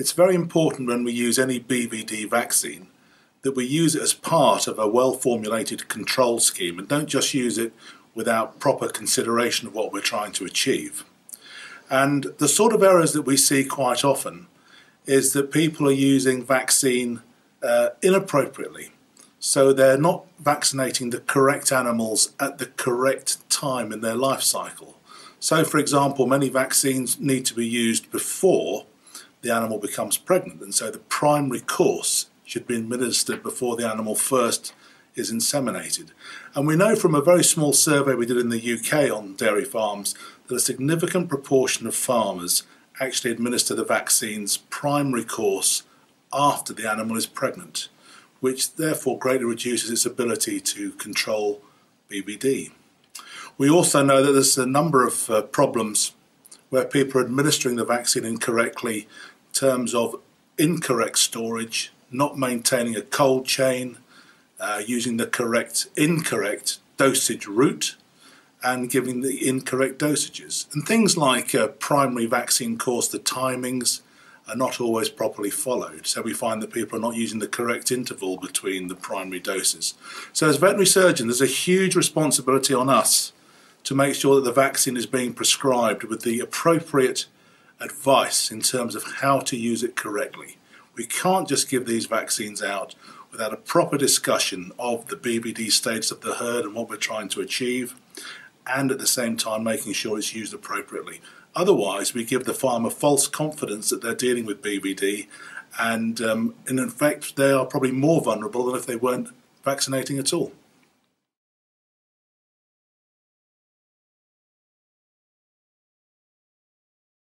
it's very important when we use any BVD vaccine that we use it as part of a well-formulated control scheme and don't just use it without proper consideration of what we're trying to achieve. And the sort of errors that we see quite often is that people are using vaccine inappropriately. So they're not vaccinating the correct animals at the correct time in their life cycle. So, for example, many vaccines need to be used before the animal becomes pregnant, and so the primary course should be administered before the animal first is inseminated. And we know from a very small survey we did in the UK on dairy farms that a significant proportion of farmers actually administer the vaccine's primary course after the animal is pregnant, which therefore greatly reduces its ability to control BVD. We also know that there's a number of problems where people are administering the vaccine incorrectly in terms of incorrect storage, not maintaining a cold chain, using the incorrect dosage route, and giving the incorrect dosages. And things like primary vaccine course, the timings are not always properly followed. So we find that people are not using the correct interval between the primary doses. So as veterinary surgeons, there's a huge responsibility on us to make sure that the vaccine is being prescribed with the appropriate advice in terms of how to use it correctly. We can't just give these vaccines out without a proper discussion of the BVD status of the herd and what we're trying to achieve, and at the same time making sure it's used appropriately. Otherwise, we give the farmer false confidence that they're dealing with BVD, and in effect, they are probably more vulnerable than if they weren't vaccinating at all.